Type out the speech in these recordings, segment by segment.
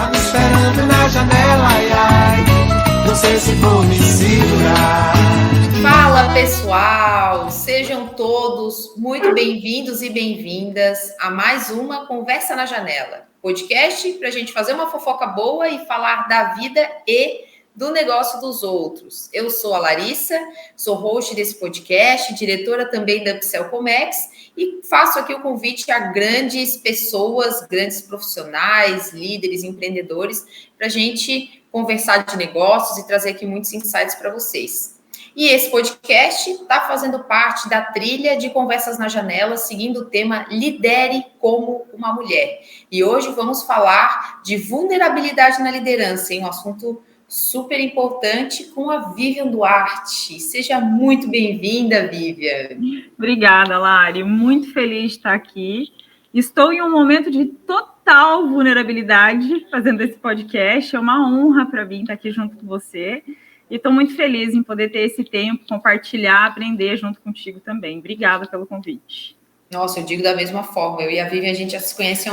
Tá me esperando na janela, ai, ai. Não sei se vou me segurar. Fala, pessoal! Sejam todos muito bem-vindos e bem-vindas a mais uma Conversa na Janela, podcast para a gente fazer uma fofoca boa e falar da vida e do negócio dos outros. Eu sou a Larissa, sou host desse podcast, diretora também da Upsell Comex e faço aqui o convite a grandes pessoas, grandes profissionais, líderes, empreendedores, para a gente conversar de negócios e trazer aqui muitos insights para vocês. E esse podcast está fazendo parte da trilha de Conversas na Janela, seguindo o tema Lidere como uma Mulher. E hoje vamos falar de vulnerabilidade na liderança, um assunto super importante com a Vivian Duarte. Seja muito bem-vinda, Vivian. Obrigada, Lari. Muito feliz de estar aqui. Estou em um momento de total vulnerabilidade fazendo esse podcast. É uma honra para mim estar aqui junto com você. E estou muito feliz em poder ter esse tempo, compartilhar, aprender junto contigo também. Obrigada pelo convite. Nossa, eu digo da mesma forma. Eu e a Vivian, a gente já se conhece há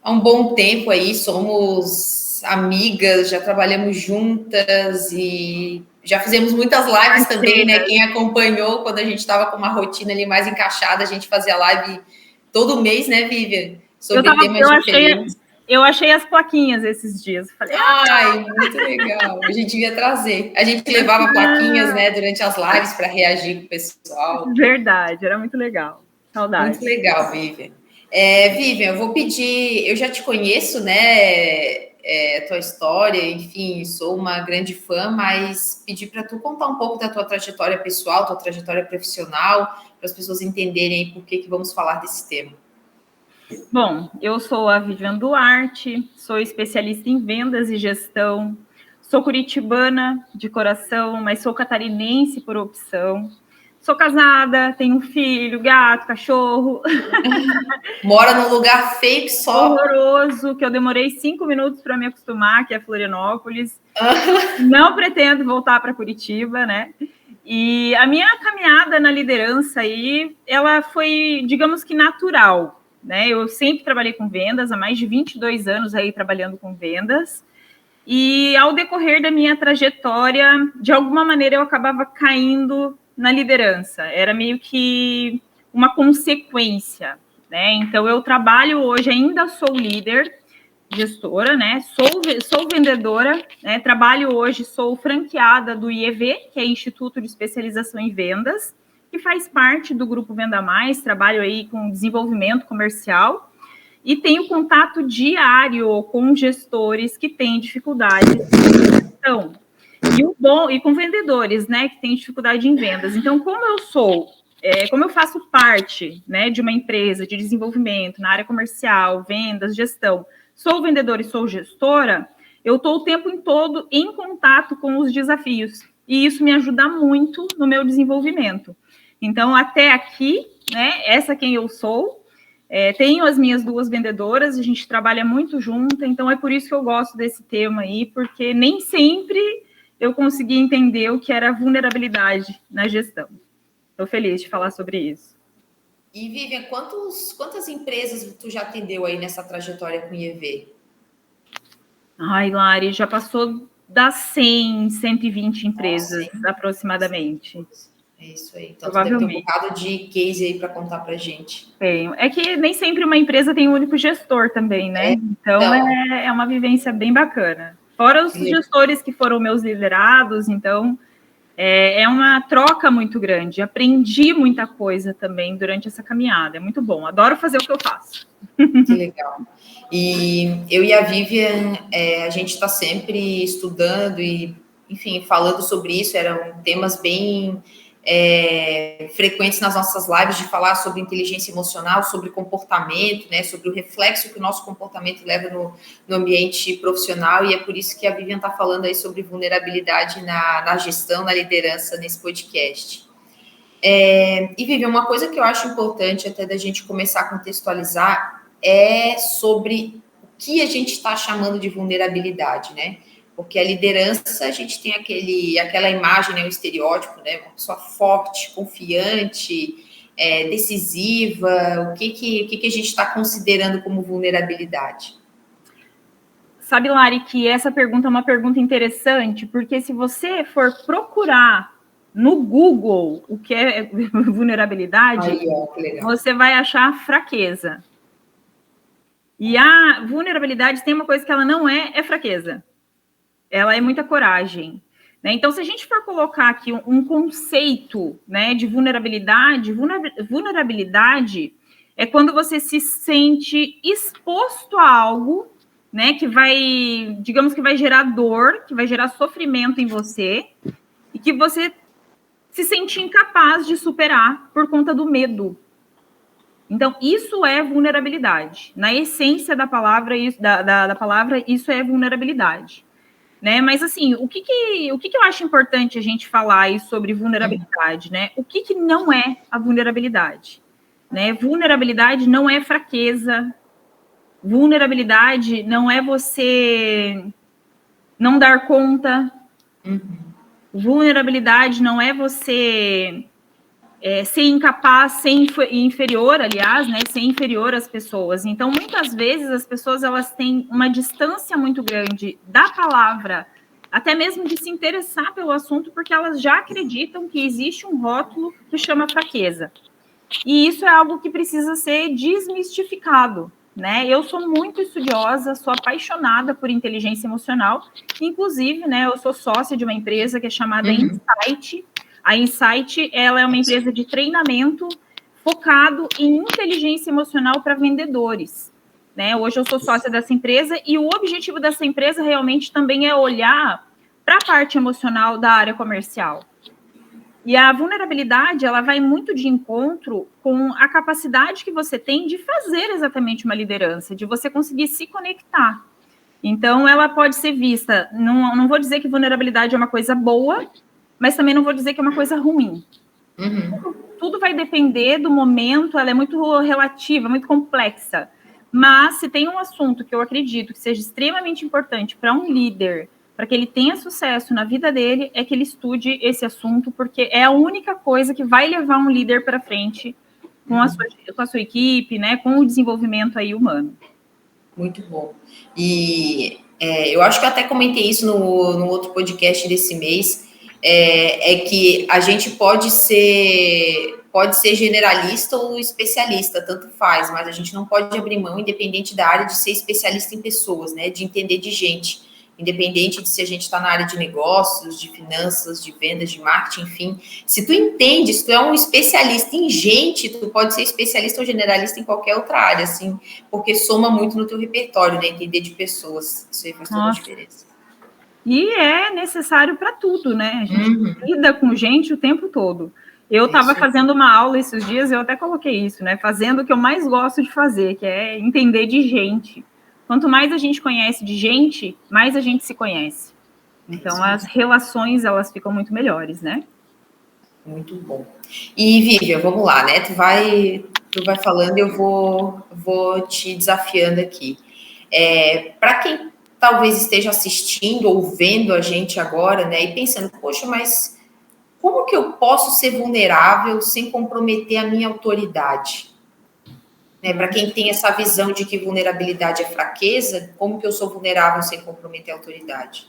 um bom tempo aí. Somos amigas, já trabalhamos juntas e já fizemos muitas lives também, né? Quem acompanhou quando a gente estava com uma rotina ali mais encaixada, a gente fazia live todo mês, né, Vivian? Sobre temas diferentes. Eu achei as plaquinhas esses dias. Falei, ai, muito legal. A gente ia trazer. A gente levava plaquinhas, né, durante as lives para reagir com o pessoal. Verdade, era muito legal. Saudade. Muito legal, Vivian. Vivian, eu vou pedir, eu já te conheço, né, tua história, enfim, sou uma grande fã, mas pedir para tu contar um pouco da tua trajetória pessoal, tua trajetória profissional, para as pessoas entenderem por que vamos falar desse tema. Bom, eu sou a Vivian Duarte, sou especialista em vendas e gestão, sou curitibana de coração, mas sou catarinense por opção. Sou casada, tenho um filho, gato, cachorro. Mora num lugar feio que só. Horroroso, que eu demorei 5 minutos para me acostumar, que é Florianópolis. Não pretendo voltar para Curitiba, né? E a minha caminhada na liderança aí, ela foi, digamos que natural, né? Eu sempre trabalhei com vendas, há mais de 22 anos aí trabalhando com vendas. E ao decorrer da minha trajetória, de alguma maneira eu acabava caindo na liderança. Era meio que uma consequência, né? Então eu trabalho hoje, ainda sou líder, gestora, né? Sou vendedora, né? Trabalho hoje, sou franqueada do IEV, que é Instituto de Especialização em Vendas, que faz parte do Grupo Venda Mais, trabalho aí com desenvolvimento comercial e tenho contato diário com gestores que têm dificuldade em gestão e com vendedores, né, que têm dificuldade em vendas. Então, como eu faço parte, né, de uma empresa de desenvolvimento na área comercial, vendas, gestão, sou vendedora e sou gestora, eu estou o tempo todo em contato com os desafios e isso me ajuda muito no meu desenvolvimento. Então, até aqui, né, essa é quem eu sou. Tenho as minhas 2 vendedoras, a gente trabalha muito junto, então é por isso que eu gosto desse tema aí, porque nem sempre eu consegui entender o que era vulnerabilidade na gestão. Estou feliz de falar sobre isso. E, Vivian, quantas empresas tu já atendeu aí nessa trajetória com o IEV? Ai, Lari, já passou das 100, 120 empresas, aproximadamente. É isso aí. Então, tu deve ter um bocado de case aí para contar para gente. Tenho. É que nem sempre uma empresa tem um único gestor também, né? Então, é uma vivência bem bacana. Fora os gestores que foram meus liderados, então, é uma troca muito grande. Aprendi muita coisa também durante essa caminhada. É muito bom. Adoro fazer o que eu faço. Que legal. E eu e a Vivian, a gente está sempre estudando e, enfim, falando sobre isso. Eram temas bem frequentes nas nossas lives de falar sobre inteligência emocional, sobre comportamento, né, sobre o reflexo que o nosso comportamento leva no ambiente profissional, e é por isso que a Vivian está falando aí sobre vulnerabilidade na gestão, na liderança nesse podcast. E Vivian, uma coisa que eu acho importante até da gente começar a contextualizar é sobre o que a gente está chamando de vulnerabilidade, né? Porque a liderança, a gente tem aquela imagem, né, o estereótipo, né, uma pessoa forte, confiante, decisiva. O que a gente está considerando como vulnerabilidade? Sabe, Lari, que essa pergunta é uma pergunta interessante, porque se você for procurar no Google o que é vulnerabilidade, você vai achar fraqueza. E a vulnerabilidade tem uma coisa que ela não é fraqueza. Ela é muita coragem. Né? Então, se a gente for colocar aqui um conceito, né, de vulnerabilidade é quando você se sente exposto a algo, né, que vai, digamos que vai gerar dor, que vai gerar sofrimento em você, e que você se sente incapaz de superar por conta do medo. Então, isso é vulnerabilidade. Na essência da palavra, da palavra, isso é vulnerabilidade. Né? Mas, assim, o que eu acho importante a gente falar aí sobre vulnerabilidade? Né? O que não é a vulnerabilidade? Né? Vulnerabilidade não é fraqueza. Vulnerabilidade não é você não dar conta. Vulnerabilidade não é você ser incapaz, ser inferior, aliás, né? Ser inferior às pessoas. Então, muitas vezes, as pessoas elas têm uma distância muito grande da palavra, até mesmo de se interessar pelo assunto, porque elas já acreditam que existe um rótulo que chama fraqueza. E isso é algo que precisa ser desmistificado, né? Eu sou muito estudiosa, sou apaixonada por inteligência emocional, inclusive, né, eu sou sócia de uma empresa que é chamada Insight. A Insight, ela é uma empresa de treinamento focado em inteligência emocional para vendedores, né? Hoje eu sou sócia dessa empresa e o objetivo dessa empresa realmente também é olhar para a parte emocional da área comercial. E a vulnerabilidade, ela vai muito de encontro com a capacidade que você tem de fazer exatamente uma liderança, de você conseguir se conectar. Então, ela pode ser vista, não vou dizer que vulnerabilidade é uma coisa boa, mas também não vou dizer que é uma coisa ruim. Tudo vai depender do momento, ela é muito relativa, muito complexa. Mas se tem um assunto que eu acredito que seja extremamente importante para um líder, para que ele tenha sucesso na vida dele, é que ele estude esse assunto, porque é a única coisa que vai levar um líder para frente com a sua equipe, né, com o desenvolvimento aí humano. Muito bom. E eu acho que eu até comentei isso no outro podcast desse mês, que a gente pode ser generalista ou especialista, tanto faz, mas a gente não pode abrir mão, independente da área, de ser especialista em pessoas, né, de entender de gente. Independente de se a gente está na área de negócios, de finanças, de vendas, de marketing, enfim. Se tu entende, se tu é um especialista em gente, tu pode ser especialista ou generalista em qualquer outra área, assim, porque soma muito no teu repertório, né? Entender de pessoas. Isso aí faz toda a diferença. E é necessário para tudo, né? A gente lida com gente o tempo todo. Eu estava fazendo uma aula esses dias, eu até coloquei isso, né? Fazendo o que eu mais gosto de fazer, que é entender de gente. Quanto mais a gente conhece de gente, mais a gente se conhece. Então, as relações, elas ficam muito melhores, né? Muito bom. E, Vivian, vamos lá, né? Tu vai falando e eu vou te desafiando aqui. Para quem talvez esteja assistindo ou vendo a gente agora, né? E pensando, poxa, mas como que eu posso ser vulnerável sem comprometer a minha autoridade? Né, para quem tem essa visão de que vulnerabilidade é fraqueza, como que eu sou vulnerável sem comprometer a autoridade?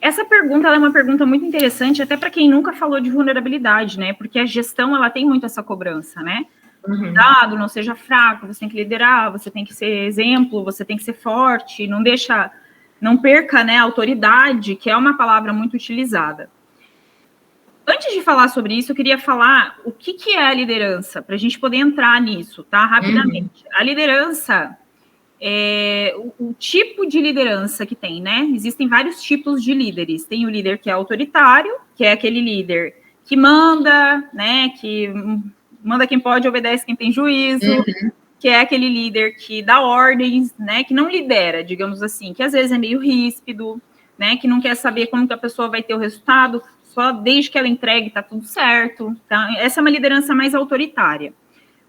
Essa pergunta ela é uma pergunta muito interessante, até para quem nunca falou de vulnerabilidade, né? Porque a gestão ela tem muito essa cobrança, né? Cuidado, não seja fraco, você tem que liderar, você tem que ser exemplo, você tem que ser forte, não perca, né, a autoridade, que é uma palavra muito utilizada. Antes de falar sobre isso, eu queria falar o que é a liderança, para a gente poder entrar nisso, tá? Rapidamente. A liderança é o tipo de liderança que tem, né? Existem vários tipos de líderes. Tem o líder que é autoritário, que é aquele líder que manda, né? Que manda quem pode, obedece quem tem juízo, que é aquele líder que dá ordens, né? Que não lidera, digamos assim, que às vezes é meio ríspido, né? Que não quer saber como que a pessoa vai ter o resultado, só desde que ela entregue tá tudo certo. Tá? Essa é uma liderança mais autoritária.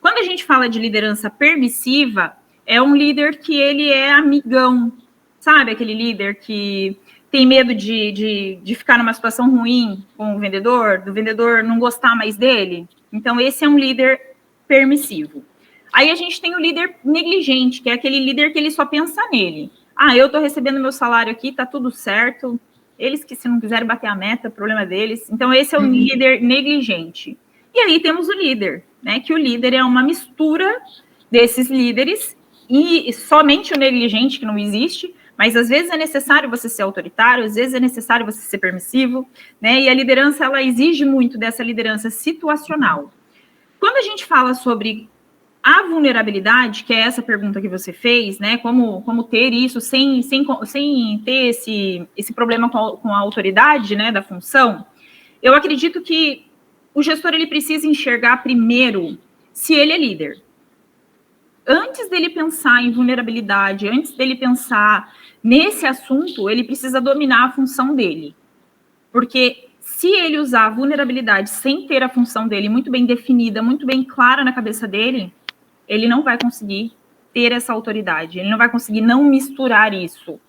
Quando a gente fala de liderança permissiva, é um líder que ele é amigão, sabe? Aquele líder que tem medo de ficar numa situação ruim com o vendedor, do vendedor não gostar mais dele. Então, esse é um líder permissivo. Aí a gente tem o líder negligente, que é aquele líder que ele só pensa nele. eu estou recebendo meu salário aqui, tá tudo certo. Eles que, se não quiserem bater a meta, problema deles. Então, esse é o líder negligente. E aí temos o líder, né? Que o líder é uma mistura desses líderes e somente o negligente, que não existe, mas às vezes é necessário você ser autoritário, às vezes é necessário você ser permissivo, né? E a liderança, ela exige muito dessa liderança situacional. Quando a gente fala sobre a vulnerabilidade, que é essa pergunta que você fez, né? Como ter isso sem ter esse problema com a autoridade, né? Da função, eu acredito que o gestor ele precisa enxergar primeiro se ele é líder. Antes dele pensar em vulnerabilidade, antes dele pensar nesse assunto, ele precisa dominar a função dele. Porque se ele usar a vulnerabilidade sem ter a função dele muito bem definida, muito bem clara na cabeça dele, ele não vai conseguir ter essa autoridade, ele não vai conseguir não misturar isso.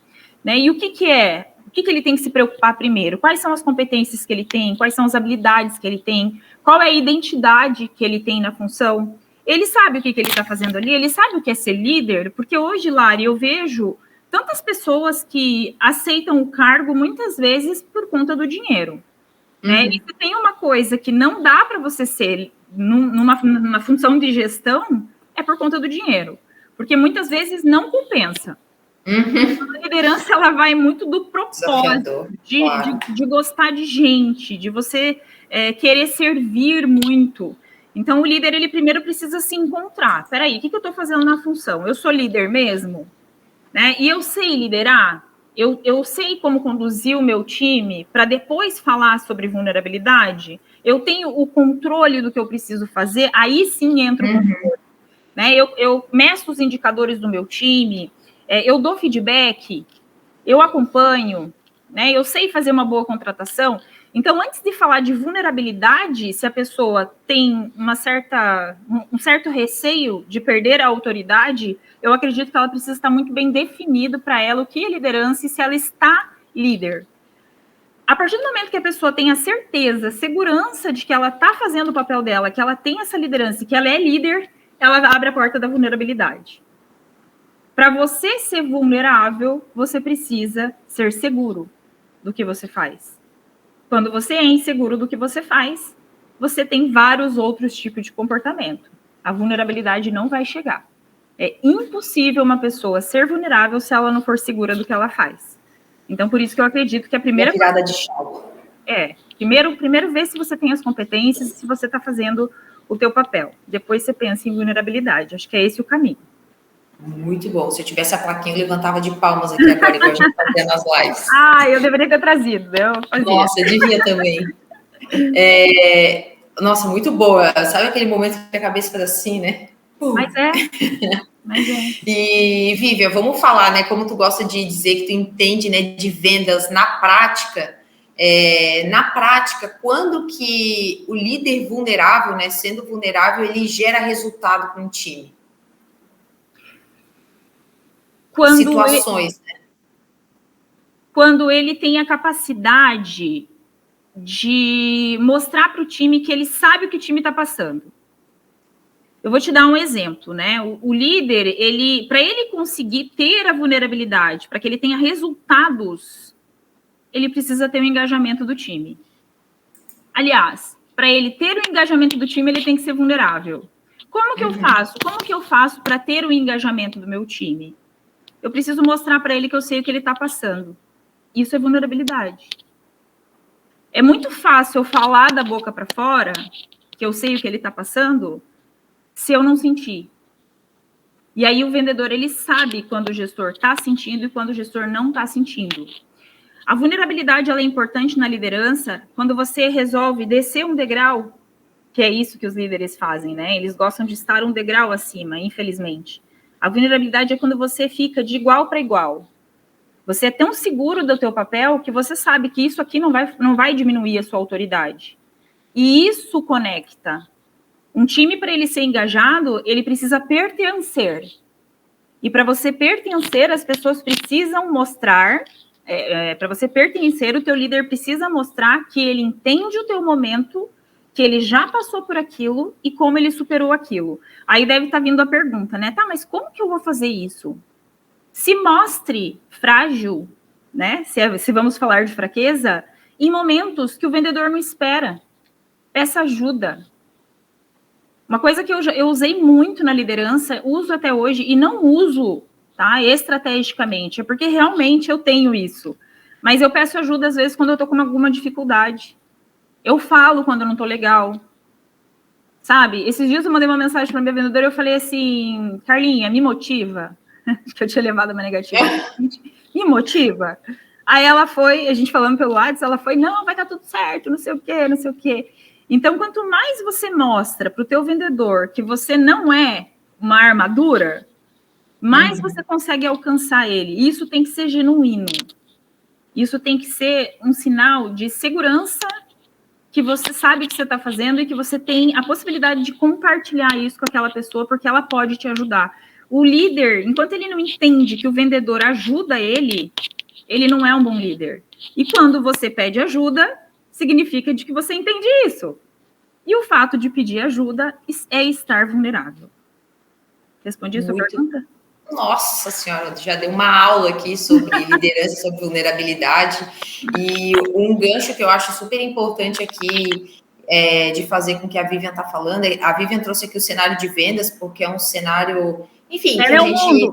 Né? E o que é? O que ele tem que se preocupar primeiro? Quais são as competências que ele tem? Quais são as habilidades que ele tem? Qual é a identidade que ele tem na função? Ele sabe o que ele está fazendo ali? Ele sabe o que é ser líder? Porque hoje, Lari, eu vejo tantas pessoas que aceitam o cargo muitas vezes por conta do dinheiro. Né? E se tem uma coisa que não dá para você ser numa função de gestão, é por conta do dinheiro. Porque muitas vezes não compensa. A liderança, ela vai muito do propósito, de gostar de gente, de você querer servir muito. Então, o líder, ele primeiro precisa se encontrar. Peraí, o que eu estou fazendo na função? Eu sou líder mesmo? Né? E eu sei liderar? Eu sei como conduzir o meu time para depois falar sobre vulnerabilidade? Eu tenho o controle do que eu preciso fazer? Aí sim entra o controle. Né? Eu meço os indicadores do meu time, eu dou feedback, eu acompanho, né? Eu sei fazer uma boa contratação. Então, antes de falar de vulnerabilidade, se a pessoa tem um certo receio de perder a autoridade, eu acredito que ela precisa estar muito bem definido para ela o que é liderança e se ela está líder. A partir do momento que a pessoa tem a certeza, segurança de que ela está fazendo o papel dela, que ela tem essa liderança, que ela é líder, ela abre a porta da vulnerabilidade. Para você ser vulnerável, você precisa ser seguro do que você faz. Quando você é inseguro do que você faz, você tem vários outros tipos de comportamento. A vulnerabilidade não vai chegar. É impossível uma pessoa ser vulnerável se ela não for segura do que ela faz. Então, por isso que eu acredito que a primeira... virada de chave. Primeiro ver se você tem as competências, se você está fazendo o teu papel. Depois você pensa em vulnerabilidade. Acho que é esse o caminho. Muito bom. Se eu tivesse a plaquinha, eu levantava de palmas aqui agora, igual a gente fazia nas lives. Eu deveria ter trazido. Nossa, eu devia também. Nossa, muito boa. Sabe aquele momento que a cabeça faz assim, né? Mas é. E, Vivian, vamos falar, né? Como tu gosta de dizer que tu entende, né, de vendas na prática. Na prática, quando que o líder vulnerável, né, sendo vulnerável, ele gera resultado com o time? Situações, né? Quando ele tem a capacidade de mostrar para o time que ele sabe o que o time está passando. Eu vou te dar um exemplo, né? O líder, para ele conseguir ter a vulnerabilidade, para que ele tenha resultados, ele precisa ter o engajamento do time. Aliás, para ele ter o engajamento do time, ele tem que ser vulnerável. Como que eu faço? Como que eu faço para ter o engajamento do meu time? Eu preciso mostrar para ele que eu sei o que ele está passando. Isso é vulnerabilidade. É muito fácil eu falar da boca para fora que eu sei o que ele está passando se eu não sentir. E aí o vendedor, ele sabe quando o gestor está sentindo e quando o gestor não está sentindo. A vulnerabilidade, ela é importante na liderança quando você resolve descer um degrau, que é isso que os líderes fazem, né? Eles gostam de estar um degrau acima, infelizmente. A vulnerabilidade é quando você fica de igual para igual. Você é tão seguro do teu papel que você sabe que isso aqui não vai diminuir a sua autoridade. E isso conecta. Um time, para ele ser engajado, ele precisa pertencer. E para você pertencer, as pessoas precisam mostrar... para você pertencer, o teu líder precisa mostrar que ele entende o teu momento, que ele já passou por aquilo e como ele superou aquilo. Aí deve estar vindo a pergunta, né? Tá, mas como que eu vou fazer isso? se mostre frágil, né? Se vamos falar de fraqueza, em momentos que o vendedor não espera. Peça ajuda. Uma coisa que eu usei muito na liderança, uso até hoje, e não uso, tá, estrategicamente, é porque realmente eu tenho isso. Mas eu peço ajuda, às vezes, quando eu tô com alguma dificuldade. Eu falo quando eu não tô legal. Sabe? Esses dias eu mandei uma mensagem para minha vendedora e eu falei assim, Carlinha, me motiva. Que eu tinha levado uma negativa. Me motiva. Aí ela foi, a gente falando pelo WhatsApp, ela foi, não, vai dar tudo certo, não sei o quê, não sei o quê. Então, quanto mais você mostra para o teu vendedor que você não é uma armadura, mais você consegue alcançar ele. E isso tem que ser genuíno. Isso tem que ser um sinal de segurança que você sabe o que você está fazendo e que você tem a possibilidade de compartilhar isso com aquela pessoa, porque ela pode te ajudar. O líder, enquanto ele não entende que o vendedor ajuda ele não é um bom líder. E quando você pede ajuda, significa de que você entende isso. E o fato de pedir ajuda é estar vulnerável. Respondi a sua pergunta? Nossa senhora, já deu uma aula aqui sobre liderança, sobre vulnerabilidade. E um gancho que eu acho super importante aqui de fazer com que a Vivian está falando, a Vivian trouxe aqui o cenário de vendas, porque é um cenário, enfim, que a gente...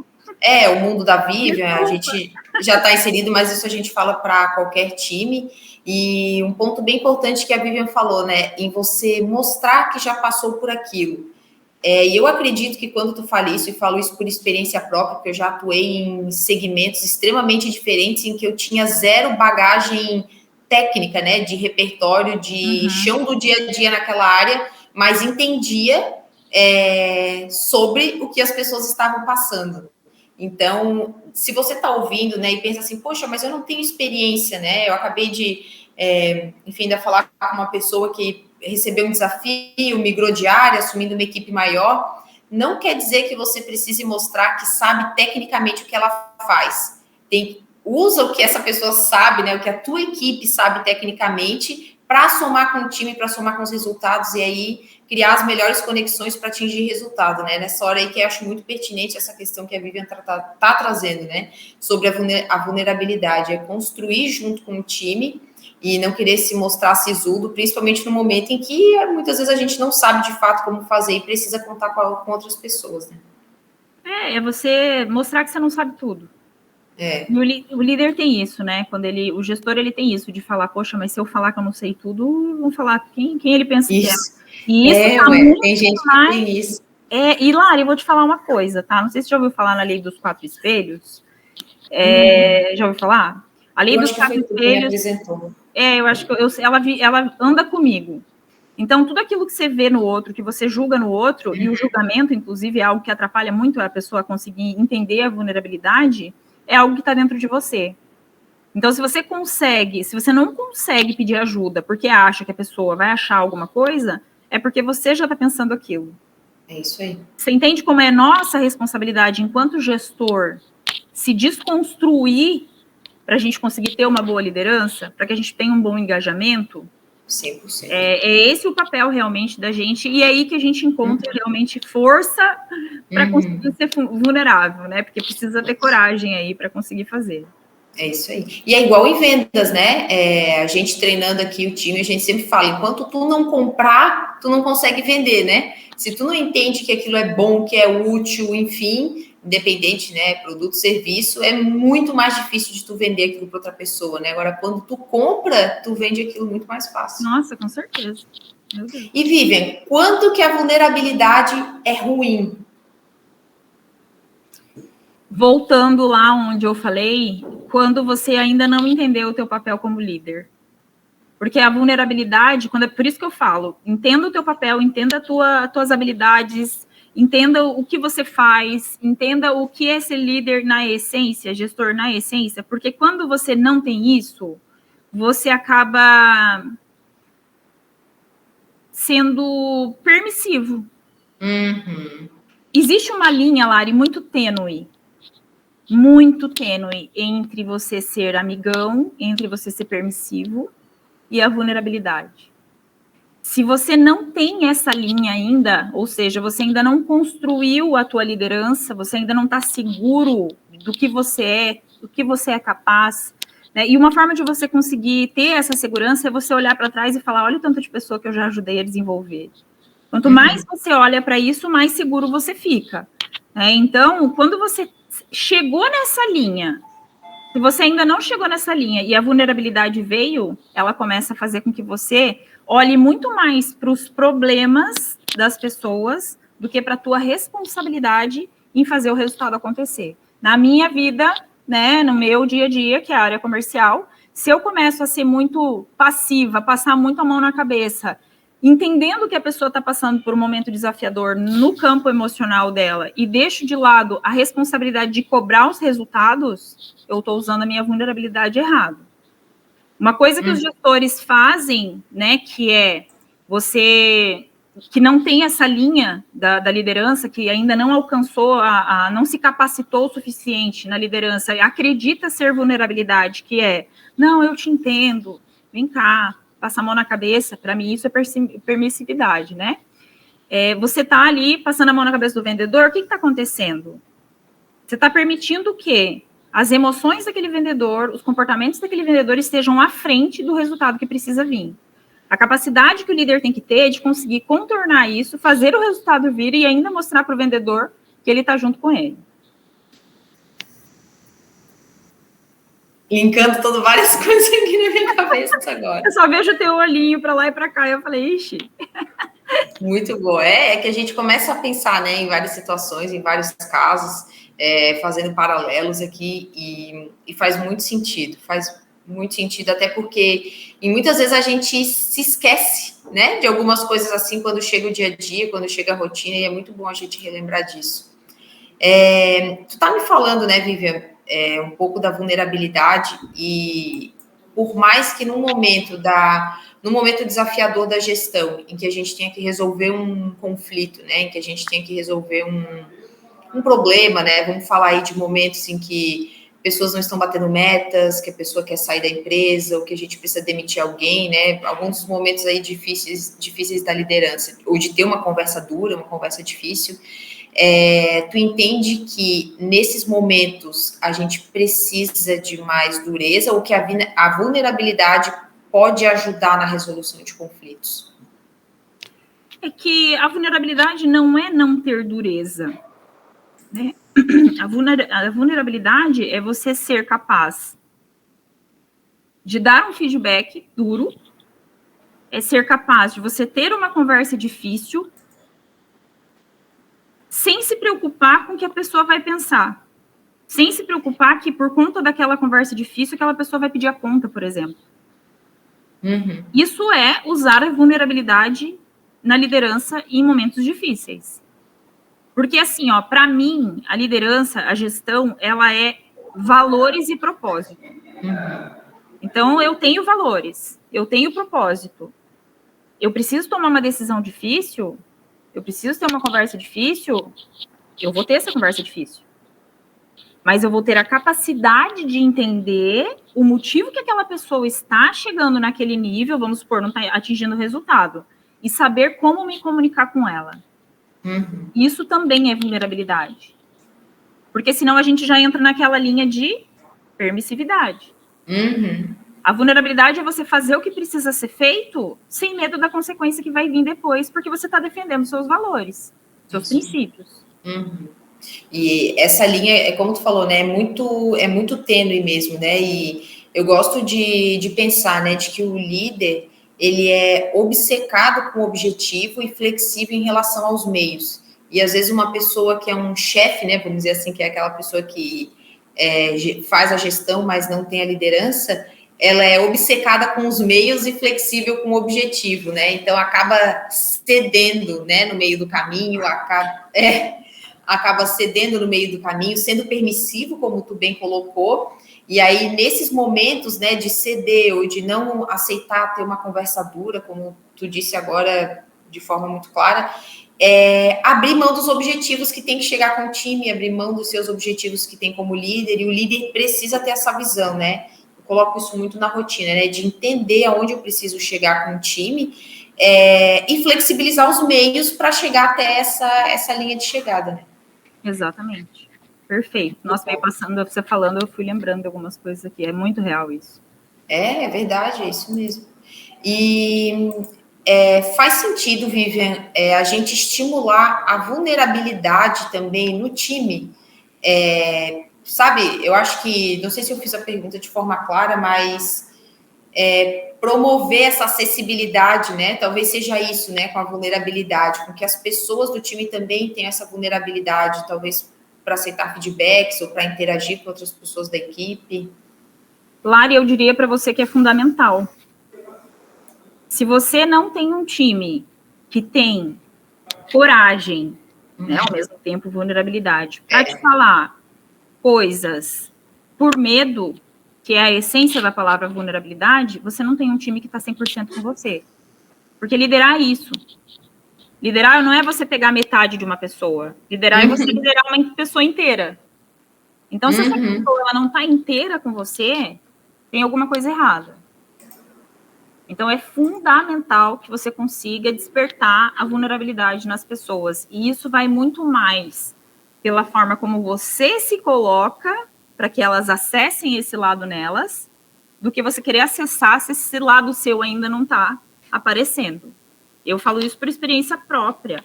o mundo da Vivian, a gente já está inserido, mas isso a gente fala para qualquer time. E um ponto bem importante que a Vivian falou, né, em você mostrar que já passou por aquilo. E eu acredito que quando tu fala isso, e falo isso por experiência própria, porque eu já atuei em segmentos extremamente diferentes, em que eu tinha zero bagagem técnica, né, de repertório, de chão do dia a dia naquela área, mas entendia sobre o que as pessoas estavam passando. Então, se você está ouvindo, né, e pensa assim, poxa, mas eu não tenho experiência, né, eu acabei de, enfim, ainda falar com uma pessoa que recebeu um desafio, migrou de área, assumindo uma equipe maior, não quer dizer que você precise mostrar que sabe tecnicamente o que ela faz. Usa o que essa pessoa sabe, né, o que a tua equipe sabe tecnicamente, para somar com o time, para somar com os resultados, e aí criar as melhores conexões para atingir resultado, né? Nessa hora aí que eu acho muito pertinente essa questão que a Vivian tá trazendo, né? Sobre a vulnerabilidade, é construir junto com o time e não querer se mostrar sisudo, principalmente no momento em que muitas vezes a gente não sabe de fato como fazer e precisa contar com outras pessoas, né? É você mostrar que você não sabe tudo. O líder tem isso, né? O gestor ele tem isso de falar, poxa, mas se eu falar que eu não sei tudo, vão falar quem ele pensa que é. E isso tá muito tem gente que tem isso. E Lari, eu vou te falar uma coisa, tá? Não sei se você já ouviu falar na lei dos 4 espelhos. Já ouviu falar? A lei dos 4 espelhos. Eu acho que ela anda comigo. Então, tudo aquilo que você vê no outro, que você julga no outro, e o julgamento, inclusive, é algo que atrapalha muito a pessoa conseguir entender a vulnerabilidade, é algo que está dentro de você. Então, se você não consegue pedir ajuda porque acha que a pessoa vai achar alguma coisa, é porque você já está pensando aquilo. É isso aí. Você entende como é nossa responsabilidade enquanto gestor se desconstruir para a gente conseguir ter uma boa liderança, para que a gente tenha um bom engajamento? 100%. É esse o papel realmente da gente, e é aí que a gente encontra realmente força para conseguir ser vulnerável, né? Porque precisa ter coragem aí para conseguir fazer. É isso aí. E é igual em vendas, né? A gente treinando aqui o time, a gente sempre fala, enquanto tu não comprar, tu não consegue vender, né? Se tu não entende que aquilo é bom, que é útil, enfim, independente, né? Produto, serviço, é muito mais difícil de tu vender aquilo para outra pessoa, né? Agora, quando tu compra, tu vende aquilo muito mais fácil. Nossa, com certeza. Meu Deus. E Vivian, quanto que a vulnerabilidade é ruim? Voltando lá onde eu falei, quando você ainda não entendeu o teu papel como líder. Porque a vulnerabilidade, por isso que eu falo, entenda o teu papel, entenda tuas habilidades, entenda o que você faz, entenda o que é ser líder na essência, gestor na essência, porque quando você não tem isso, você acaba sendo permissivo. Existe uma linha, Lari, muito tênue entre você ser amigão, entre você ser permissivo e a vulnerabilidade. Se você não tem essa linha ainda, ou seja, você ainda não construiu a tua liderança, você ainda não está seguro do que você é capaz, né? E uma forma de você conseguir ter essa segurança é você olhar para trás e falar, olha o tanto de pessoa que eu já ajudei a desenvolver. Quanto mais você olha para isso, mais seguro você fica, né? Então, quando você chegou nessa linha, se você ainda não chegou nessa linha e a vulnerabilidade veio, ela começa a fazer com que você olhe muito mais para os problemas das pessoas do que para a tua responsabilidade em fazer o resultado acontecer. Na minha vida, né, no meu dia a dia, que é a área comercial, se eu começo a ser muito passiva, passar muito a mão na cabeça, entendendo que a pessoa está passando por um momento desafiador no campo emocional dela e deixo de lado a responsabilidade de cobrar os resultados, eu estou usando a minha vulnerabilidade errado. Uma coisa que os gestores fazem, né, que é você que não tem essa linha da liderança, que ainda não alcançou, não se capacitou o suficiente na liderança, e acredita ser vulnerabilidade, que é, não, eu te entendo, vem cá, passa a mão na cabeça, para mim isso é permissividade, né? Você está ali passando a mão na cabeça do vendedor, o que está acontecendo? Você está permitindo que as emoções daquele vendedor, os comportamentos daquele vendedor estejam à frente do resultado que precisa vir. A capacidade que o líder tem que ter é de conseguir contornar isso, fazer o resultado vir e ainda mostrar para o vendedor que ele está junto com ele. Linkando todas várias coisas aqui na minha cabeça agora. Eu só vejo o teu olhinho para lá e para cá, e eu falei, ixi. Muito bom. É que a gente começa a pensar, né, em várias situações, em vários casos, fazendo paralelos aqui, e faz muito sentido, até porque e muitas vezes a gente se esquece, né, de algumas coisas assim quando chega o dia a dia, quando chega a rotina, e é muito bom a gente relembrar disso. Tu tá me falando, né, Vivian, um pouco da vulnerabilidade, e por mais que no momento desafiador da gestão, em que a gente tenha que resolver um conflito, né, em que a gente tenha que resolver um problema, né, vamos falar aí de momentos em que pessoas não estão batendo metas, que a pessoa quer sair da empresa, ou que a gente precisa demitir alguém, né, alguns momentos aí difíceis da liderança, ou de ter uma conversa dura, uma conversa difícil. Tu entende que nesses momentos a gente precisa de mais dureza, ou que a vulnerabilidade pode ajudar na resolução de conflitos? É que a vulnerabilidade não é não ter dureza, né? A vulnerabilidade é você ser capaz de dar um feedback duro, é ser capaz de você ter uma conversa difícil sem se preocupar com o que a pessoa vai pensar, sem se preocupar que por conta daquela conversa difícil, aquela pessoa vai pedir a conta, por exemplo. Isso é usar a vulnerabilidade na liderança em momentos difíceis. Porque, assim, ó, para mim, a liderança, a gestão, ela é valores e propósito. Então, eu tenho valores, eu tenho propósito. Eu preciso tomar uma decisão difícil, eu preciso ter uma conversa difícil, eu vou ter essa conversa difícil. Mas eu vou ter a capacidade de entender o motivo que aquela pessoa está chegando naquele nível, vamos supor, não está atingindo o resultado, e saber como me comunicar com ela. Isso também é vulnerabilidade. Porque senão a gente já entra naquela linha de permissividade. A vulnerabilidade é você fazer o que precisa ser feito sem medo da consequência que vai vir depois, porque você está defendendo seus valores, seus princípios. E essa linha, como tu falou, né, é muito tênue mesmo, né, e eu gosto de pensar, né, de que o líder, ele é obcecado com o objetivo e flexível em relação aos meios. E às vezes uma pessoa que é um chefe, né, vamos dizer assim, que é aquela pessoa que faz a gestão, mas não tem a liderança, ela é obcecada com os meios e flexível com o objetivo, né? Então acaba cedendo, né, no meio do caminho, acaba cedendo no meio do caminho, sendo permissivo, como tu bem colocou. E aí, nesses momentos, né, de ceder ou de não aceitar ter uma conversa dura, como tu disse agora de forma muito clara, abrir mão dos objetivos que tem que chegar com o time, abrir mão dos seus objetivos que tem como líder, e o líder precisa ter essa visão, né? Eu coloco isso muito na rotina, né? De entender aonde eu preciso chegar com o time, e flexibilizar os meios para chegar até essa linha de chegada, né? Exatamente. Perfeito. Nossa, veio passando, você falando, eu fui lembrando de algumas coisas aqui. É muito real isso. É verdade, é isso mesmo. E faz sentido, Vivian, a gente estimular a vulnerabilidade também no time. Sabe, eu acho que, não sei se eu fiz a pergunta de forma clara, mas promover essa acessibilidade, né? Talvez seja isso, né? Com a vulnerabilidade, com que as pessoas do time também tenham essa vulnerabilidade, talvez para aceitar feedbacks ou para interagir com outras pessoas da equipe. Lari, eu diria para você que é fundamental. Se você não tem um time que tem coragem, né, ao mesmo tempo vulnerabilidade, para te falar coisas por medo, que é a essência da palavra vulnerabilidade, você não tem um time que está 100% com você. Porque liderar é isso. Liderar não é você pegar metade de uma pessoa. Liderar é você liderar uma pessoa inteira. Então, se essa pessoa ela não está inteira com você, tem alguma coisa errada. Então, é fundamental que você consiga despertar a vulnerabilidade nas pessoas. E isso vai muito mais pela forma como você se coloca para que elas acessem esse lado nelas, do que você querer acessar se esse lado seu ainda não está aparecendo. Eu falo isso por experiência própria.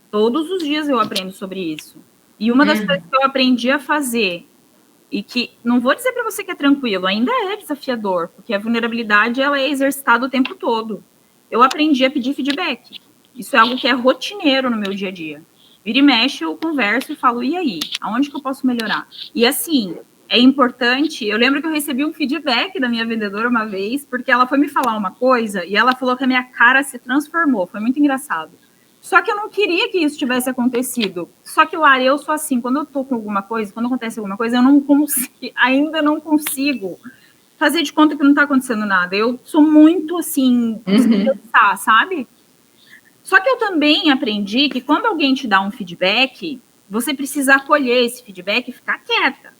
Todos os dias eu aprendo sobre isso. E uma das coisas que eu aprendi a fazer, e que não vou dizer para você que é tranquilo, ainda é desafiador, porque a vulnerabilidade ela é exercitada o tempo todo. Eu aprendi a pedir feedback. Isso é algo que é rotineiro no meu dia a dia. Vira e mexe, eu converso e falo, e aí? Aonde que eu posso melhorar? E assim, é importante, eu lembro que eu recebi um feedback da minha vendedora uma vez, porque ela foi me falar uma coisa, e ela falou que a minha cara se transformou, foi muito engraçado. Só que eu não queria que isso tivesse acontecido. Só que, Lara, eu sou assim, quando eu tô com alguma coisa, quando acontece alguma coisa, eu não consigo, ainda não consigo fazer de conta que não tá acontecendo nada. Eu sou muito, assim, pensar, sabe? Só que eu também aprendi que quando alguém te dá um feedback, você precisa acolher esse feedback e ficar quieta.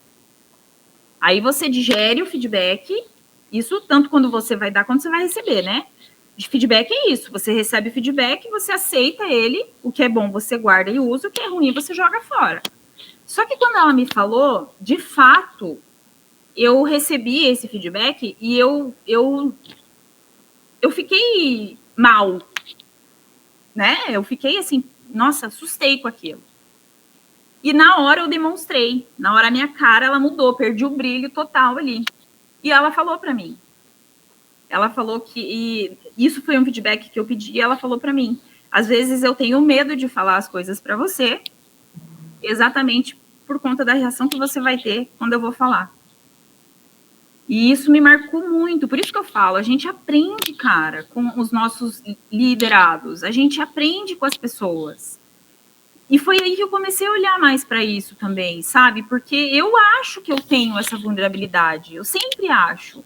Aí você digere o feedback, isso tanto quando você vai dar quanto você vai receber, né? De feedback é isso, você recebe o feedback, você aceita ele, o que é bom você guarda e usa, o que é ruim você joga fora. Só que quando ela me falou, de fato, eu recebi esse feedback e eu fiquei mal, né? Eu fiquei assim, nossa, assustei com aquilo. E na hora eu demonstrei, na hora a minha cara ela mudou, perdi o brilho total ali. E ela falou para mim, ela falou que isso foi um feedback que eu pedi e ela falou para mim, às vezes eu tenho medo de falar as coisas para você, exatamente por conta da reação que você vai ter quando eu vou falar. E isso me marcou muito, por isso que eu falo, a gente aprende, cara, com os nossos liderados, a gente aprende com as pessoas. E foi aí que eu comecei a olhar mais para isso também, sabe? Porque eu acho que eu tenho essa vulnerabilidade, eu sempre acho.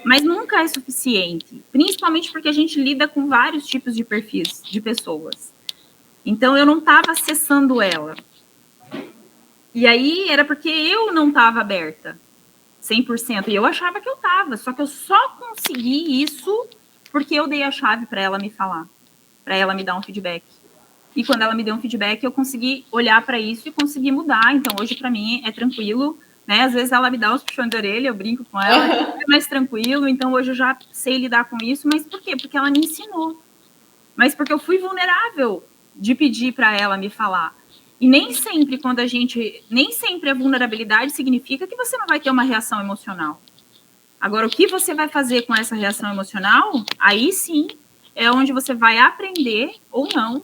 Mas nunca é suficiente, principalmente porque a gente lida com vários tipos de perfis de pessoas. Então, eu não estava acessando ela. E aí, era porque eu não estava aberta 100%. E eu achava que eu estava, só que eu só consegui isso porque eu dei a chave para ela me falar, para ela me dar um feedback. E quando ela me deu um feedback, eu consegui olhar para isso e consegui mudar. Então, hoje, para mim, é tranquilo. Né? Às vezes ela me dá uns puxões de orelha, eu brinco com ela, é mais tranquilo, então hoje eu já sei lidar com isso, mas por quê? Porque ela me ensinou. Mas porque eu fui vulnerável de pedir para ela me falar. E nem sempre a vulnerabilidade significa que você não vai ter uma reação emocional. Agora, o que você vai fazer com essa reação emocional, aí sim, é onde você vai aprender ou não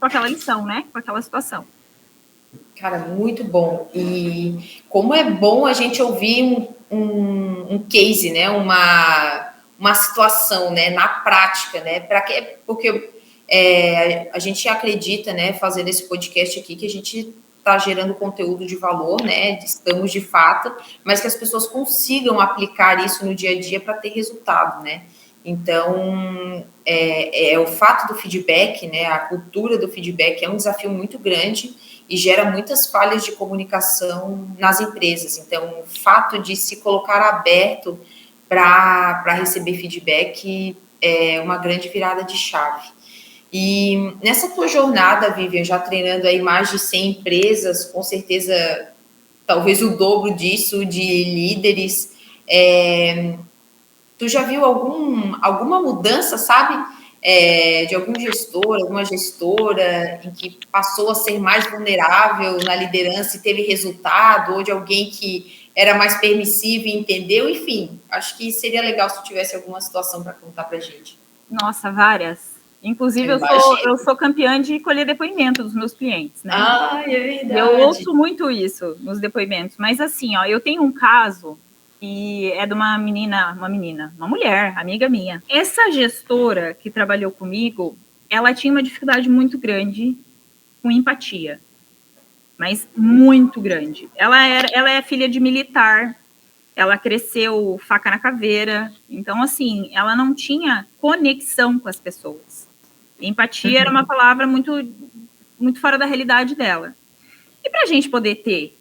com aquela lição, né? Com aquela situação. Cara, muito bom. E como é bom a gente ouvir um case, né? Uma situação, né? Na prática, né? Porque a gente acredita, né? Fazendo esse podcast aqui, que a gente está gerando conteúdo de valor, né? Estamos de fato, mas que as pessoas consigam aplicar isso no dia a dia para ter resultado, né? Então, o fato do feedback, né? A cultura do feedback é um desafio muito grande e gera muitas falhas de comunicação nas empresas. Então, o fato de se colocar aberto para receber feedback é uma grande virada de chave. E nessa tua jornada, Vivian, já treinando aí mais de 100 empresas, com certeza, talvez o dobro disso, de líderes, tu já viu alguma mudança, sabe? De algum gestor, alguma gestora em que passou a ser mais vulnerável na liderança e teve resultado, ou de alguém que era mais permissivo e entendeu, enfim, acho que seria legal se tu tivesse alguma situação para contar para a gente. Nossa, várias. Inclusive, eu sou campeã de colher depoimento dos meus clientes, né? Ah, é verdade. Eu ouço muito isso nos depoimentos, mas assim, ó, eu tenho um caso que é de uma mulher, amiga minha. Essa gestora que trabalhou comigo, ela tinha uma dificuldade muito grande com empatia, mas muito grande. Ela é filha de militar, ela cresceu faca na caveira, então assim, ela não tinha conexão com as pessoas. Empatia era uma palavra muito, muito fora da realidade dela. E para a gente poder ter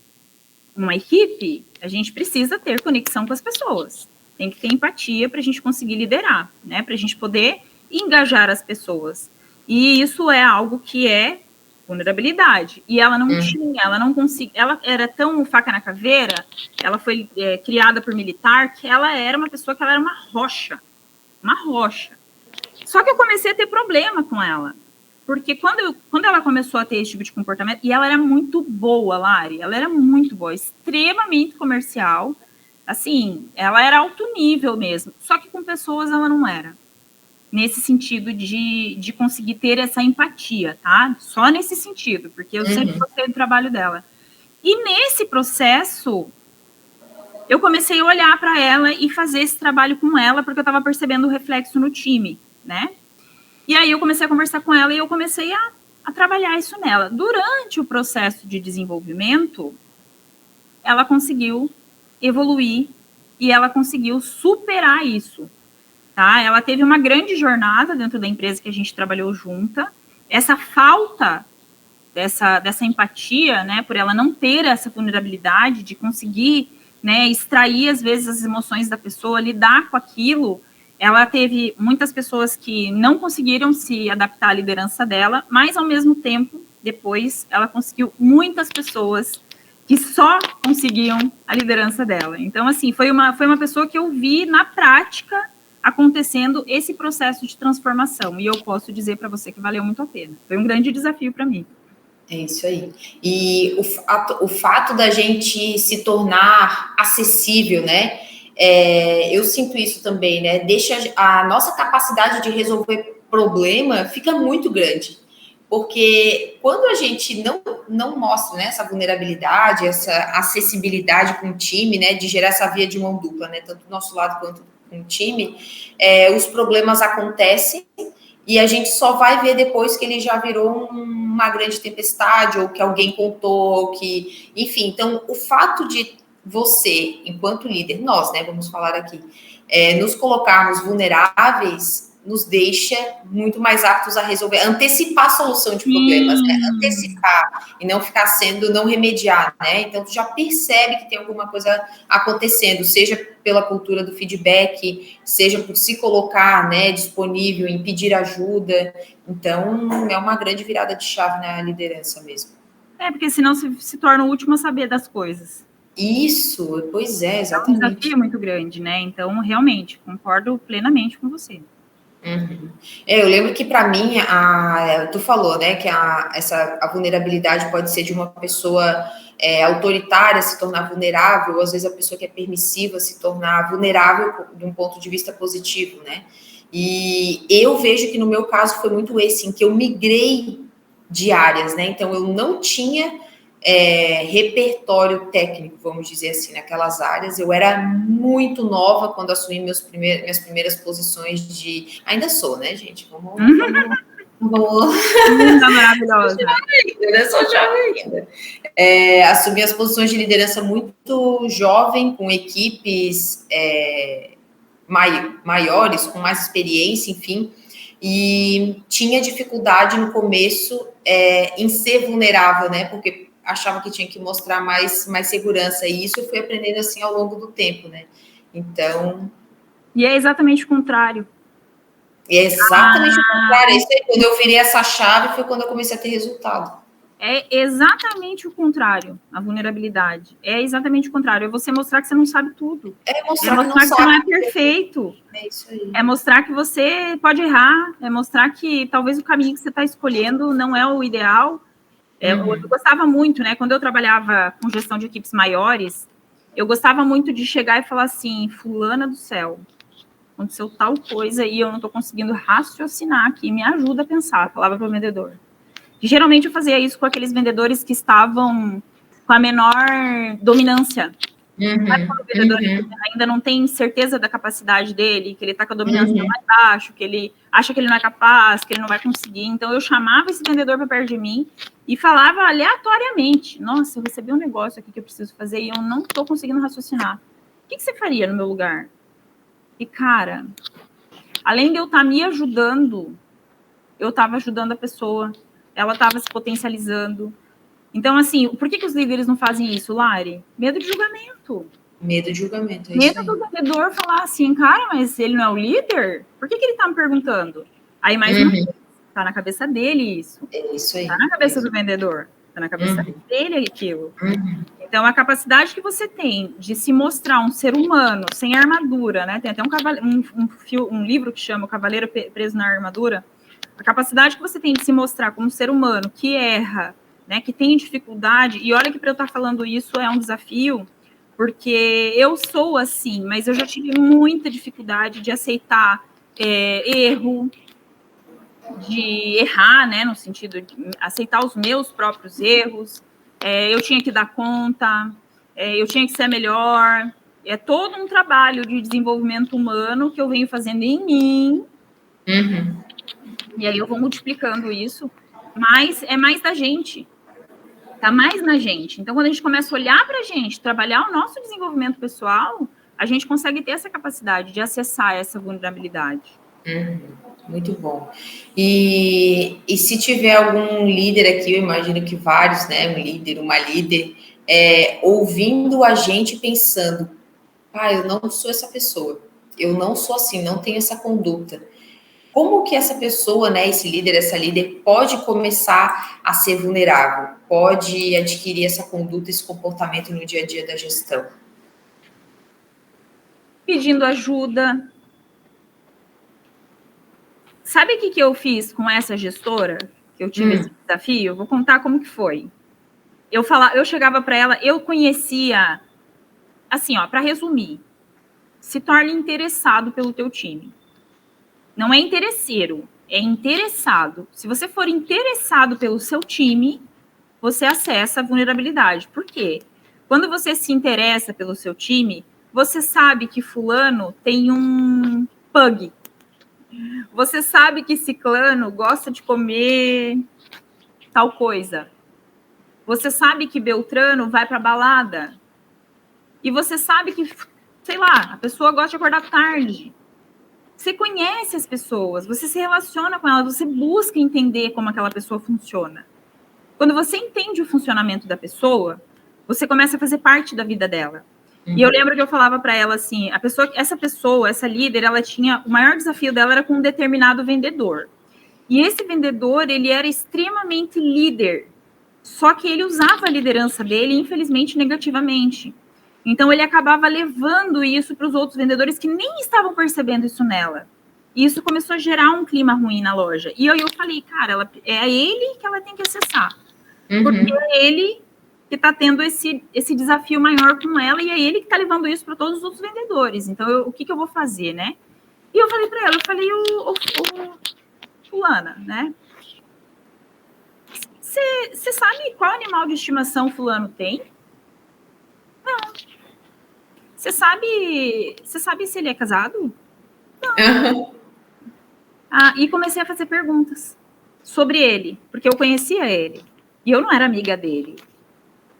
uma equipe, a gente precisa ter conexão com as pessoas. Tem que ter empatia para a gente conseguir liderar, né? Para a gente poder engajar as pessoas. E isso é algo que é vulnerabilidade. E ela não tinha, ela não conseguia, ela era tão faca na caveira, ela foi criada por militar, que ela era uma pessoa que ela era uma rocha. Uma rocha. Só que eu comecei a ter problema com ela. Porque quando ela começou a ter esse tipo de comportamento, e ela era muito boa, Lari, ela era muito boa, extremamente comercial, assim, ela era alto nível mesmo, só que com pessoas ela não era, nesse sentido de conseguir ter essa empatia, tá? Só nesse sentido, porque eu sempre gostei do trabalho dela. E nesse processo, eu comecei a olhar para ela e fazer esse trabalho com ela, porque eu estava percebendo o reflexo no time, né? E aí eu comecei a conversar com ela e eu comecei a trabalhar isso nela. Durante o processo de desenvolvimento, ela conseguiu evoluir e ela conseguiu superar isso, tá? Ela teve uma grande jornada dentro da empresa que a gente trabalhou junta. Essa falta dessa empatia, né, por ela não ter essa vulnerabilidade de conseguir, né, extrair às vezes as emoções da pessoa, lidar com aquilo. Ela teve muitas pessoas que não conseguiram se adaptar à liderança dela, mas, ao mesmo tempo, depois, ela conseguiu muitas pessoas que só conseguiam a liderança dela. Então, assim, foi uma pessoa que eu vi na prática acontecendo esse processo de transformação. E eu posso dizer para você que valeu muito a pena. Foi um grande desafio para mim. É isso aí. E o fato da gente se tornar acessível, né? Eu sinto isso também, né? Deixa a nossa capacidade de resolver problema fica muito grande. Porque quando a gente não mostra, né, essa vulnerabilidade, essa acessibilidade com o time, né, de gerar essa via de mão dupla, né, tanto do nosso lado quanto com o time, os problemas acontecem e a gente só vai ver depois que ele já virou uma grande tempestade, ou que alguém contou, que, enfim. Então, o fato de você, enquanto líder, nós, né, vamos falar aqui, nos colocarmos vulneráveis, nos deixa muito mais aptos a resolver, antecipar a solução de problemas, né? Antecipar e não ficar não remediar, né? Então, tu já percebe que tem alguma coisa acontecendo, seja pela cultura do feedback, seja por se colocar, né, disponível em pedir ajuda. Então, é uma grande virada de chave na liderança mesmo. Porque senão se torna o último a saber das coisas. Isso, pois é, exatamente. É um desafio muito grande, né? Então, realmente, concordo plenamente com você. Eu lembro que para mim, tu falou, né, que a vulnerabilidade pode ser de uma pessoa autoritária se tornar vulnerável, ou às vezes a pessoa que é permissiva se tornar vulnerável de um ponto de vista positivo, né? E eu vejo que no meu caso foi muito esse, em que eu migrei de áreas, né? Então eu não tinha repertório técnico, vamos dizer assim, naquelas áreas. Eu era muito nova quando assumi minhas primeiras posições de... Ainda sou, né, gente? Vamos... Linda, maravilhosa. Sou jovem ainda. Assumi as posições de liderança muito jovem, com equipes maiores, com mais experiência, enfim. E tinha dificuldade no começo em ser vulnerável, né? Porque achava que tinha que mostrar mais segurança, e isso eu fui aprendendo assim ao longo do tempo, né? Então... E é exatamente o contrário. E é exatamente o contrário. Isso aí, quando eu virei essa chave, foi quando eu comecei a ter resultado. É exatamente o contrário, a vulnerabilidade. É exatamente o contrário. É você mostrar que você não sabe tudo. É mostrar que você não é perfeito. É isso aí. É mostrar que você pode errar. É mostrar que talvez o caminho que você está escolhendo não é o ideal. Eu gostava muito, né? Quando eu trabalhava com gestão de equipes maiores, eu gostava muito de chegar e falar assim, fulana do céu, aconteceu tal coisa e eu não estou conseguindo raciocinar aqui, me ajuda a pensar, falava para o vendedor. E, geralmente eu fazia isso com aqueles vendedores que estavam com a menor dominância. Sabe quando o vendedor ainda não tem certeza da capacidade dele, que ele está com a dominância mais baixo, que ele acha que ele não é capaz, que ele não vai conseguir. Então, eu chamava esse vendedor para perto de mim e falava aleatoriamente, nossa, eu recebi um negócio aqui que eu preciso fazer e eu não estou conseguindo raciocinar. O que você faria no meu lugar? E, cara, além de eu estar me ajudando, eu estava ajudando a pessoa, ela estava se potencializando. Então, assim, por que os líderes não fazem isso, Lari? Medo de julgamento. Medo de julgamento, é Medo do vendedor falar assim, cara, mas ele não é o líder? Por que ele tá me perguntando? Aí, mais uma vez, tá na cabeça dele isso. É isso aí. Tá na cabeça do vendedor. Tá na cabeça dele aquilo. Então, a capacidade que você tem de se mostrar um ser humano sem armadura, né? Tem até um livro que chama O Cavaleiro Preso na Armadura. A capacidade que você tem de se mostrar como um ser humano que erra, né, que tem dificuldade, e olha que para eu estar falando isso é um desafio, porque eu sou assim, mas eu já tive muita dificuldade de aceitar erro, de errar, né, no sentido de aceitar os meus próprios erros, eu tinha que dar conta, eu tinha que ser melhor, é todo um trabalho de desenvolvimento humano que eu venho fazendo em mim, e aí eu vou multiplicando isso, mas é mais da gente. Tá mais na gente. Então, quando a gente começa a olhar para a gente, trabalhar o nosso desenvolvimento pessoal, a gente consegue ter essa capacidade de acessar essa vulnerabilidade. Muito bom. E se tiver algum líder aqui, eu imagino que vários, né? Um líder, uma líder, ouvindo a gente pensando, eu não sou essa pessoa, eu não sou assim, não tenho essa conduta. Como que essa pessoa, né, esse líder, essa líder, pode começar a ser vulnerável? Pode adquirir essa conduta, esse comportamento no dia a dia da gestão? Pedindo ajuda. Sabe o que eu fiz com essa gestora? Que eu tive esse desafio? Vou contar como que foi. Eu chegava para ela, eu conhecia, assim, para resumir, se torne interessado pelo teu time. Não é interesseiro, é interessado. Se você for interessado pelo seu time, você acessa a vulnerabilidade. Por quê? Quando você se interessa pelo seu time, você sabe que fulano tem um pug. Você sabe que ciclano gosta de comer tal coisa. Você sabe que Beltrano vai para balada. E você sabe que, sei lá, a pessoa gosta de acordar tarde. Você conhece as pessoas, você se relaciona com elas, você busca entender como aquela pessoa funciona. Quando você entende o funcionamento da pessoa, você começa a fazer parte da vida dela. E eu lembro que eu falava para ela assim, essa líder, ela tinha, o maior desafio dela era com um determinado vendedor. E esse vendedor, ele era extremamente líder, só que ele usava a liderança dele, infelizmente, negativamente. Então, ele acabava levando isso para os outros vendedores que nem estavam percebendo isso nela. E isso começou a gerar um clima ruim na loja. E eu falei, cara, é ele que ela tem que acessar. Porque é ele que está tendo esse desafio maior com ela e é ele que está levando isso para todos os outros vendedores. Então, o que eu vou fazer, né? E eu falei para ela, fulana, né? Você sabe qual animal de estimação fulano tem? Não. Você sabe se ele é casado? Não. E comecei a fazer perguntas sobre ele, porque eu conhecia ele. E eu não era amiga dele.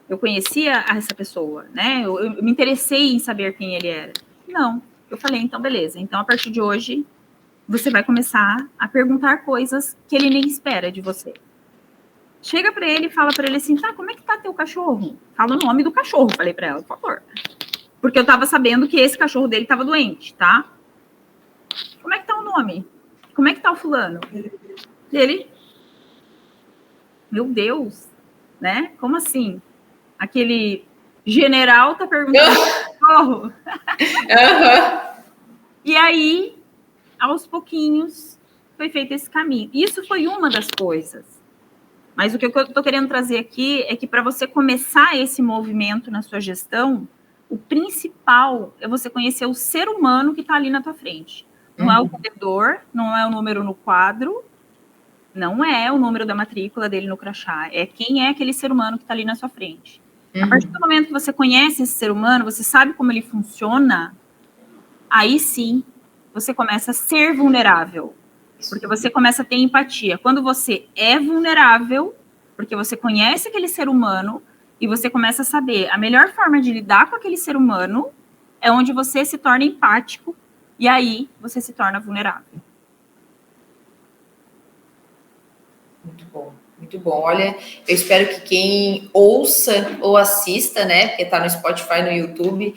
Eu conhecia essa pessoa, né? Eu me interessei em saber quem ele era. Não. Eu falei, então, beleza. Então, a partir de hoje, você vai começar a perguntar coisas que ele nem espera de você. Chega para ele e fala para ele assim, como é que tá teu cachorro? Fala o nome do cachorro, falei para ela, por favor. Porque eu tava sabendo que esse cachorro dele tava doente, tá? Como é que tá o nome? como é que tá o fulano? Ele, meu Deus, né? Como assim? Aquele general tá perguntando socorro. E aí, aos pouquinhos, foi feito esse caminho. Isso foi uma das coisas. Mas o que eu estou querendo trazer aqui é que para você começar esse movimento na sua gestão, o principal é você conhecer o ser humano que está ali na tua frente. Não é o vendedor, não é o número no quadro, não é o número da matrícula dele no crachá, é quem é aquele ser humano que está ali na sua frente. A partir do momento que você conhece esse ser humano, você sabe como ele funciona, aí sim você começa a ser vulnerável. Porque você começa a ter empatia. Quando você é vulnerável, porque você conhece aquele ser humano e você começa a saber a melhor forma de lidar com aquele ser humano é onde você se torna empático e aí você se torna vulnerável. Muito bom, muito bom. Olha, eu espero que quem ouça ou assista, né, porque está no Spotify, no YouTube,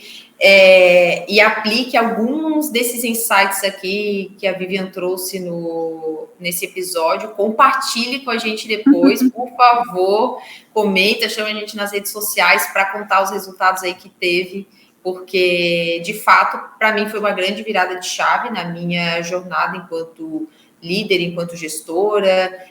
e aplique alguns desses insights aqui que a Vivian trouxe nesse episódio, compartilhe com a gente depois, por favor, comenta, chama a gente nas redes sociais para contar os resultados aí que teve, porque, de fato, para mim foi uma grande virada de chave na minha jornada enquanto líder, enquanto gestora,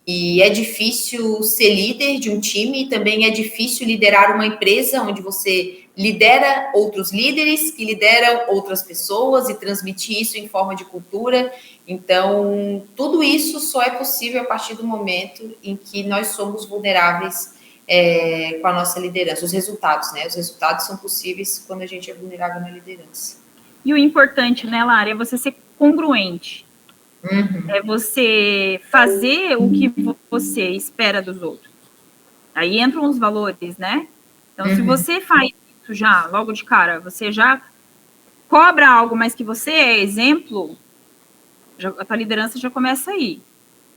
e é difícil ser líder de um time, e também é difícil liderar uma empresa onde você lidera outros líderes que lideram outras pessoas e transmitir isso em forma de cultura. Então, tudo isso só é possível a partir do momento em que nós somos vulneráveis com a nossa liderança. Os resultados, né? Os resultados são possíveis quando a gente é vulnerável na liderança. E o importante, né, Lara, é você ser congruente. É você fazer o que você espera dos outros. Aí entram os valores, né? Então, se você faz isso já, logo de cara, você já cobra algo, mas que você é exemplo, a tua liderança já começa aí.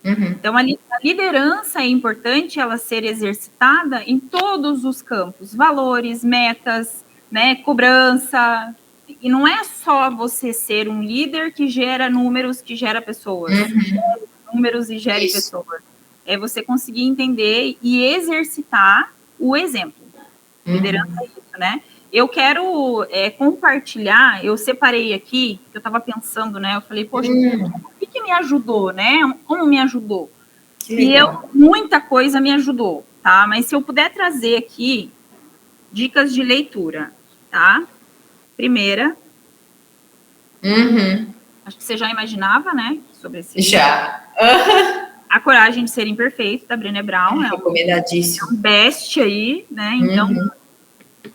Então, a liderança é importante ela ser exercitada em todos os campos. Valores, metas, né, cobrança. E não é só você ser um líder que gera números, que gera pessoas. Números e gere pessoas. É você conseguir entender e exercitar o exemplo. Liderança é isso, né? Eu quero compartilhar, eu separei aqui, eu estava pensando, né? Eu falei, poxa, o que me ajudou, né? Como me ajudou? E muita coisa me ajudou, tá? Mas se eu puder trazer aqui dicas de leitura, tá? Primeira. Acho que você já imaginava, né? Sobre esse livro. Já. A Coragem de Ser Imperfeito, da Brené Brown. Recomendadíssimo. É um best aí, né? Então,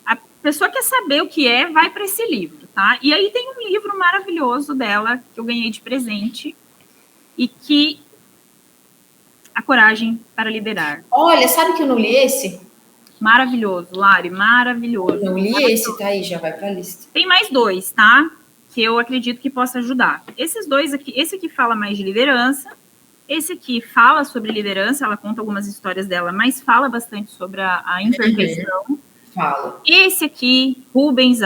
a pessoa quer saber o que vai para esse livro, tá? E aí tem um livro maravilhoso dela, que eu ganhei de presente, e que... A Coragem para Liderar. Olha, sabe que eu não li esse? Maravilhoso, Lari, maravilhoso. Eu não li esse, tá aí, já vai para a lista. Tem mais dois, tá? Que eu acredito que possa ajudar. Esses dois aqui, esse aqui fala mais de liderança, esse aqui fala sobre liderança, ela conta algumas histórias dela, mas fala bastante sobre a imperfeição. Fala. Esse aqui, Rubem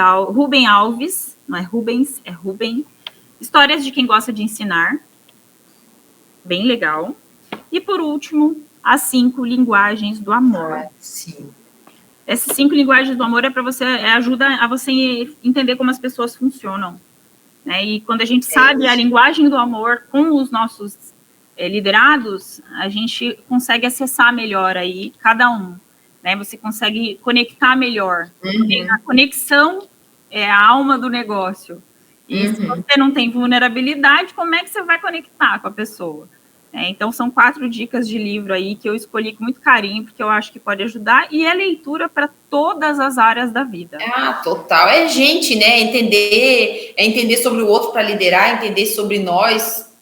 Alves, não é Rubens, é Rubem. Histórias de quem gosta de ensinar. Bem legal. E por último, as 5 linguagens do amor. Sim. Essas 5 linguagens do amor é para você, ajuda a você entender como as pessoas funcionam, né? E quando a gente sabe a linguagem do amor com os nossos liderados, a gente consegue acessar melhor aí cada um, né? Você consegue conectar melhor. A conexão é a alma do negócio. E se você não tem vulnerabilidade, como é que você vai conectar com a pessoa? Então, são 4 dicas de livro aí que eu escolhi com muito carinho, porque eu acho que pode ajudar, e é leitura para todas as áreas da vida. Total. É gente, né? Entender sobre o outro para liderar, entender sobre nós,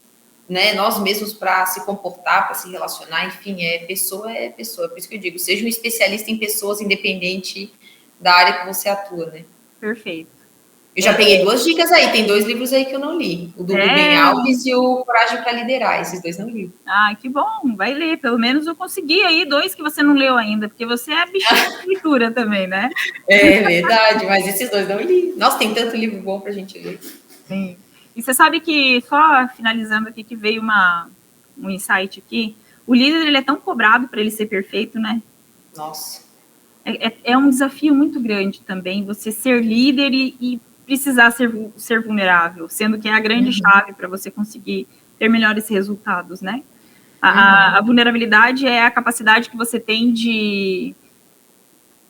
né? Nós mesmos para se comportar, para se relacionar, enfim, pessoa é pessoa. Por isso que eu digo, seja um especialista em pessoas, independente da área que você atua, né? Perfeito. Eu já peguei 2 dicas aí, tem 2 livros aí que eu não li. O do Rubem Alves e o Coragem para Liderar. Esses 2 não li. Que bom, vai ler. Pelo menos eu consegui aí 2 que você não leu ainda, porque você é bichinha de leitura também, né? É verdade, mas esses 2 não li. Nossa, tem tanto livro bom para a gente ler. Sim. E você sabe que, só finalizando aqui, que veio um insight aqui, o líder ele é tão cobrado para ele ser perfeito, né? Nossa. É um desafio muito grande também, você ser líder e precisar ser vulnerável, sendo que é a grande chave para você conseguir ter melhores resultados, né? A vulnerabilidade é a capacidade que você tem de...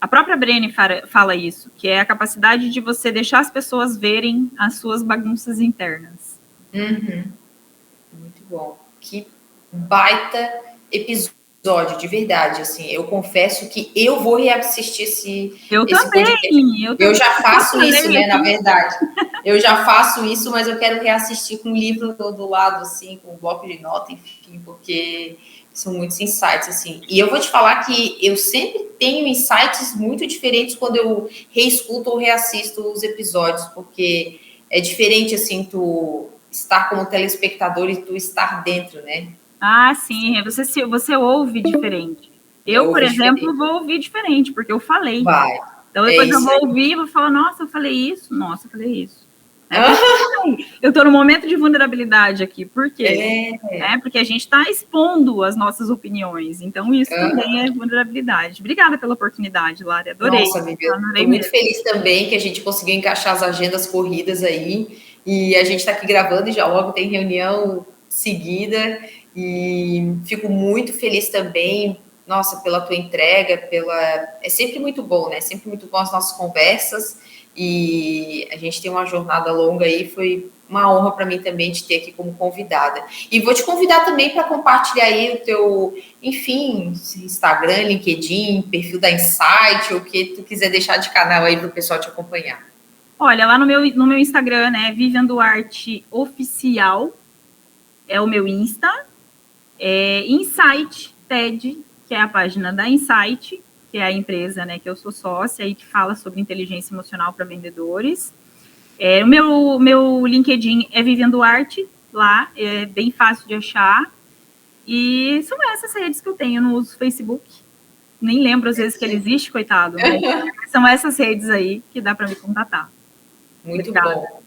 A própria Brené fala isso, que é a capacidade de você deixar as pessoas verem as suas bagunças internas. Muito bom. Que baita episódio, de verdade, assim, eu confesso que eu vou reassistir esse podcast. Eu já faço isso, né, na verdade. Eu já faço isso, mas eu quero reassistir com o livro do lado, assim, com o bloco de nota, enfim, porque são muitos insights, assim. E eu vou te falar que eu sempre tenho insights muito diferentes quando eu reescuto ou reassisto os episódios, porque é diferente, assim, tu estar como telespectador e tu estar dentro, né? Ah, sim, você ouve diferente. Eu, por exemplo, vou ouvir diferente, porque eu falei. Vai. Então, depois eu vou ouvir e vou falar, nossa, eu falei isso. Eu estou no momento de vulnerabilidade aqui. Por quê? Porque a gente está expondo as nossas opiniões. Então, isso também é vulnerabilidade. Obrigada pela oportunidade, Lari. Adorei. Nossa, Vivian, estou muito feliz também que a gente conseguiu encaixar as agendas corridas aí. E a gente está aqui gravando e já logo tem reunião seguida. E fico muito feliz também, nossa, pela tua entrega, é sempre muito bom, né? Sempre muito bom as nossas conversas e a gente tem uma jornada longa aí, foi uma honra para mim também te ter aqui como convidada. E vou te convidar também para compartilhar aí o teu, enfim, Instagram, LinkedIn, perfil da Insight, ou o que tu quiser deixar de canal aí para o pessoal te acompanhar. Olha, lá no meu Instagram, né, Vivian Duarte Oficial, é o meu Insta. Insight TED, que é a página da Insight, que é a empresa, né, que eu sou sócia e que fala sobre inteligência emocional para vendedores. O meu LinkedIn é Vivian Duarte, lá, é bem fácil de achar. E são essas redes que eu tenho. No uso Facebook, nem lembro às vezes que ele existe, coitado, mas são essas redes aí que dá para me contatar. Muito Obrigada. Bom.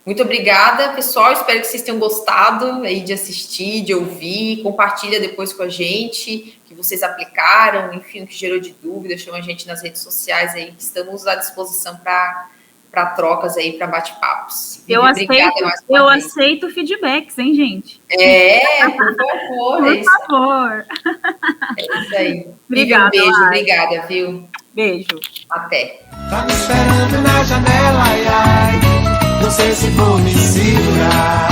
Muito obrigada, pessoal. Espero que vocês tenham gostado aí de assistir, de ouvir. Compartilha depois com a gente o que vocês aplicaram, enfim, o que gerou de dúvida. Chama a gente nas redes sociais aí, que estamos à disposição para trocas aí, para bate-papos. Eu aceito feedbacks, hein, gente? Por favor. Por favor. É isso aí. Obrigada, um beijo, Lara. Obrigada, viu? Beijo. Até. Tá me esperando na janela, ai, ai. Não sei se vou me segurar.